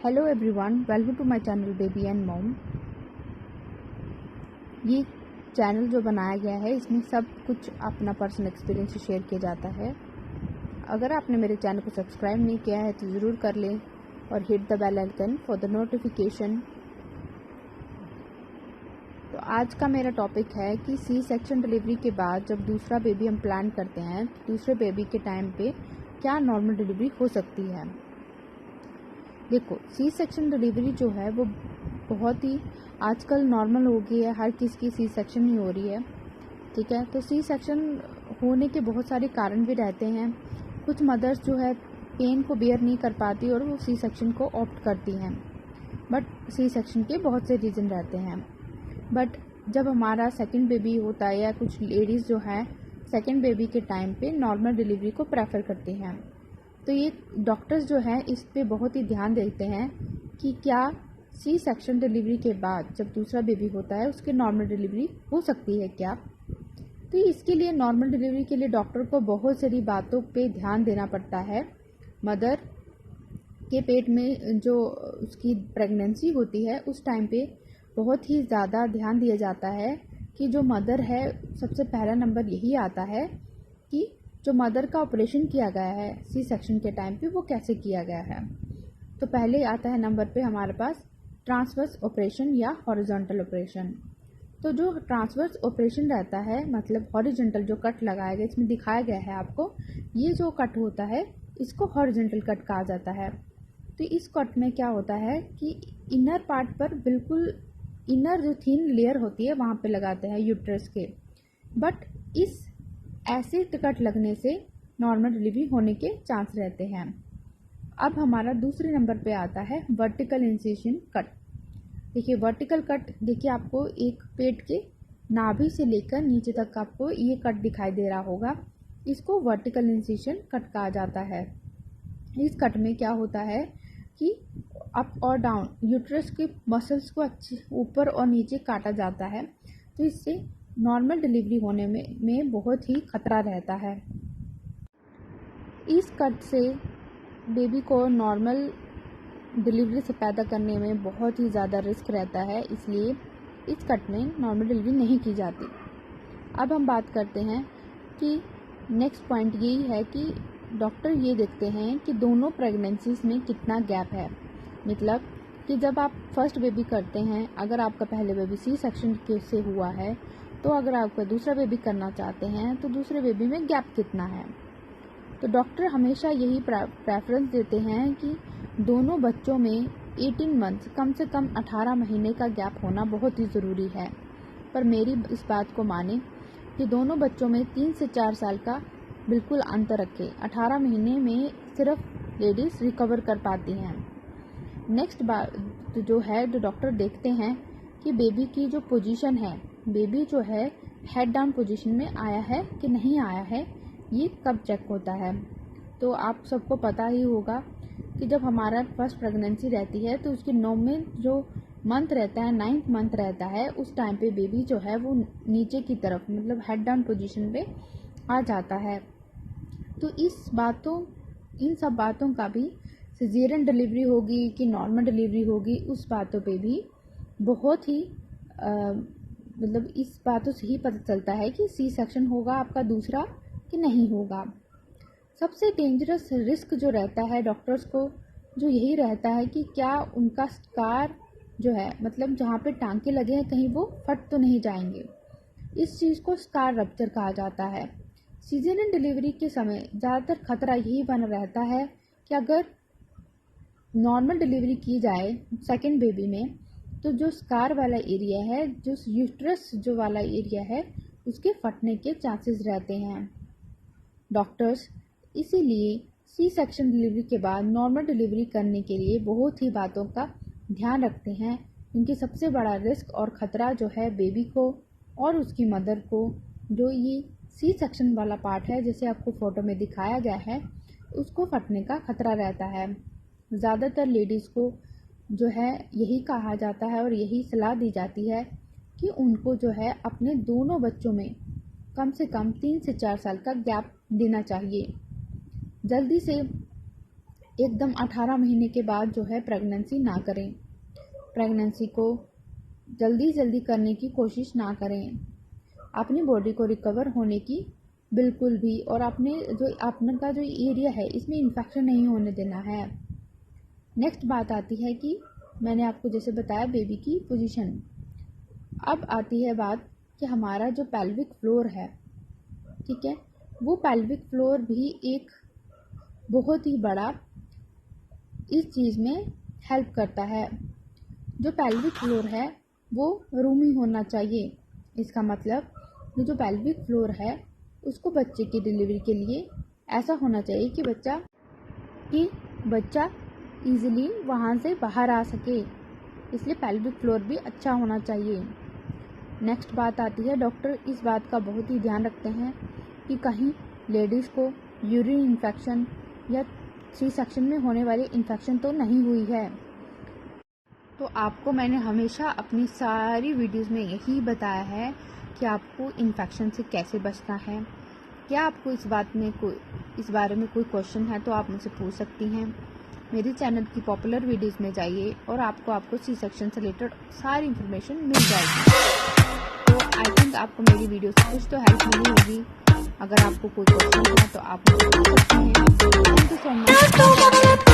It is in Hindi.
Hello everyone, welcome to my channel baby and mom. ये चैनल जो बनाया गया है इसमें सब कुछ अपना पर्सनल एक्सपीरियंस शेयर किया जाता है। अगर आपने मेरे चैनल को सब्सक्राइब नहीं किया है तो ज़रूर कर लें और hit the bell icon for the notification. तो आज का मेरा टॉपिक है कि सी सेक्शन डिलीवरी के बाद जब दूसरा बेबी हम प्लान करते हैं तो दूसरे बेबी के टाइम पे क्या नॉर्मल डिलीवरी हो सकती है। देखो, सी सेक्शन डिलीवरी जो है वो बहुत ही आजकल नॉर्मल हो गई है, हर किसी की सी सेक्शन ही हो रही है। ठीक है, तो सी सेक्शन होने के बहुत सारे कारण भी रहते हैं। कुछ मदर्स जो है पेन को बेयर नहीं कर पाती और वो सी सेक्शन को ऑप्ट करती हैं, बट सी सेक्शन के बहुत से रीज़न रहते हैं। बट जब हमारा सेकंड बेबी होता है या कुछ लेडीज़ जो है सेकंड बेबी के टाइम पे नॉर्मल डिलीवरी को प्रेफर करती हैं, तो ये डॉक्टर्स जो है इस पे बहुत ही ध्यान देते हैं कि क्या सी सेक्शन डिलीवरी के बाद जब दूसरा बेबी होता है उसके नॉर्मल डिलीवरी हो सकती है क्या। तो इसके लिए नॉर्मल डिलीवरी के लिए डॉक्टर को बहुत सारी बातों पे ध्यान देना पड़ता है। मदर के पेट में जो उसकी प्रेगनेंसी होती है उस टाइम पे बहुत ही ज़्यादा ध्यान दिया जाता है कि जो मदर है, सबसे पहला नंबर यही आता है कि जो मदर का ऑपरेशन किया गया है सी सेक्शन के टाइम पे वो कैसे किया गया है। तो पहले आता है नंबर पे हमारे पास ट्रांसवर्स ऑपरेशन या हॉरिजॉन्टल ऑपरेशन। तो जो ट्रांसवर्स ऑपरेशन रहता है, मतलब हॉरिजॉन्टल जो कट लगाया गया, इसमें दिखाया गया है आपको, ये जो कट होता है इसको हॉरिजॉन्टल कट कहा जाता है। तो इस कट में क्या होता है कि इनर पार्ट पर, बिल्कुल इनर जो थिन लेयर होती है वहाँ पे लगाते हैं यूट्रस के। बट इस ऐसे कट लगने से नॉर्मल डिलीवरी होने के चांस रहते हैं। अब हमारा दूसरे नंबर पे आता है वर्टिकल इंसिशन कट। देखिए वर्टिकल कट, देखिए आपको एक पेट के नाभि से लेकर नीचे तक आपको ये कट दिखाई दे रहा होगा, इसको वर्टिकल इंसिशन कट कहा जाता है। इस कट में क्या होता है कि अप और डाउन यूट्रस के मसल्स को अच्छे ऊपर और नीचे काटा जाता है, तो इससे नॉर्मल डिलीवरी होने में बहुत ही खतरा रहता है। इस कट से बेबी को नॉर्मल डिलीवरी से पैदा करने में बहुत ही ज़्यादा रिस्क रहता है, इसलिए इस कट में नॉर्मल डिलीवरी नहीं की जाती। अब हम बात करते हैं कि नेक्स्ट पॉइंट यही है कि डॉक्टर ये देखते हैं कि दोनों प्रेगनेंसीज में कितना गैप है। मतलब कि जब आप फर्स्ट बेबी करते हैं, अगर आपका पहले बेबी सी सेक्शन से हुआ है, तो अगर आपका दूसरा बेबी करना चाहते हैं तो दूसरे बेबी में गैप कितना है। तो डॉक्टर हमेशा यही प्रेफरेंस देते हैं कि दोनों बच्चों में 18 मंथ्स, कम से कम 18 महीने का गैप होना बहुत ही ज़रूरी है। पर मेरी इस बात को माने कि दोनों बच्चों में 3 से 4 साल का बिल्कुल अंतर रखें। 18 महीने में सिर्फ लेडीज़ रिकवर कर पाती हैं। नेक्स्ट बात जो है, जो डॉक्टर देखते हैं कि बेबी की जो पोजीशन है, बेबी जो है हेड डाउन पोजीशन में आया है कि नहीं आया है, ये कब चेक होता है। तो आप सबको पता ही होगा कि जब हमारा फर्स्ट प्रेगनेंसी रहती है तो उसके 9वें जो मंथ रहता है, 9th मंथ रहता है, उस टाइम पे बेबी जो है वो नीचे की तरफ, मतलब हेड डाउन पोजीशन पे आ जाता है। तो इन सब बातों का भी, सिजेरियन डिलीवरी होगी कि नॉर्मल डिलीवरी होगी, उस बातों पे भी बहुत ही मतलब इस बातों से ही पता चलता है कि सी सेक्शन होगा आपका दूसरा कि नहीं होगा। सबसे डेंजरस रिस्क जो रहता है डॉक्टर्स को, जो यही रहता है कि क्या उनका स्कार जो है, मतलब जहाँ पे टांके लगे हैं कहीं वो फट तो नहीं जाएंगे। इस चीज़ को स्कार रप्चर कहा जाता है। सीजरियन डिलीवरी के समय ज़्यादातर खतरा यही बना रहता है कि अगर नॉर्मल डिलीवरी की जाए सेकंड बेबी में, तो जो स्कार वाला एरिया है, जो यूट्रस जो वाला एरिया है, उसके फटने के चांसेस रहते हैं। डॉक्टर्स इसीलिए सी सेक्शन डिलीवरी के बाद नॉर्मल डिलीवरी करने के लिए बहुत ही बातों का ध्यान रखते हैं, क्योंकि सबसे बड़ा रिस्क और ख़तरा जो है बेबी को और उसकी मदर को, जो ये सी सेक्शन वाला पार्ट है जैसे आपको फ़ोटो में दिखाया गया है, उसको फटने का खतरा रहता है। ज़्यादातर लेडीज़ को जो है यही कहा जाता है और यही सलाह दी जाती है कि उनको जो है अपने दोनों बच्चों में कम से कम 3 से 4 साल का गैप देना चाहिए। जल्दी से एकदम 18 महीने के बाद जो है प्रेगनेंसी ना करें। प्रेगनेंसी को जल्दी करने की कोशिश ना करें। अपनी बॉडी को रिकवर होने की बिल्कुल भी, और अपने का जो एरिया है इसमें इन्फेक्शन नहीं होने देना है। नेक्स्ट बात आती है कि मैंने आपको जैसे बताया बेबी की पोजीशन। अब आती है बात कि हमारा जो पेल्विक फ्लोर है, ठीक है, वो पेल्विक फ्लोर भी एक बहुत ही बड़ा इस चीज़ में हेल्प करता है। जो पेल्विक फ्लोर है वो रूमी होना चाहिए। इसका मतलब जो पेल्विक फ्लोर है उसको बच्चे की डिलीवरी के लिए ऐसा होना चाहिए कि बच्चा इजीली वहाँ से बाहर आ सके, इसलिए पेल्विक फ्लोर भी अच्छा होना चाहिए। नेक्स्ट बात आती है, डॉक्टर इस बात का बहुत ही ध्यान रखते हैं कि कहीं लेडीज़ को यूरिन इन्फेक्शन या सी सेक्शन में होने वाली इन्फेक्शन तो नहीं हुई है। तो आपको मैंने हमेशा अपनी सारी वीडियोस में यही बताया है कि आपको इन्फेक्शन से कैसे बचना है। क्या आपको इस बारे में कोई क्वेश्चन है तो आप मुझसे पूछ सकती हैं। मेरे चैनल की पॉपुलर वीडियोस में जाइए और आपको सी सेक्शन से रिलेटेड सारी इन्फॉर्मेशन मिल जाएगी। तो आई थिंक आपको मेरी वीडियो से कुछ तो हेल्प मिली होगी। अगर आपको कोई क्वेश्चन है तो आप मुझे पूछ सकती हैं। Thank you so much.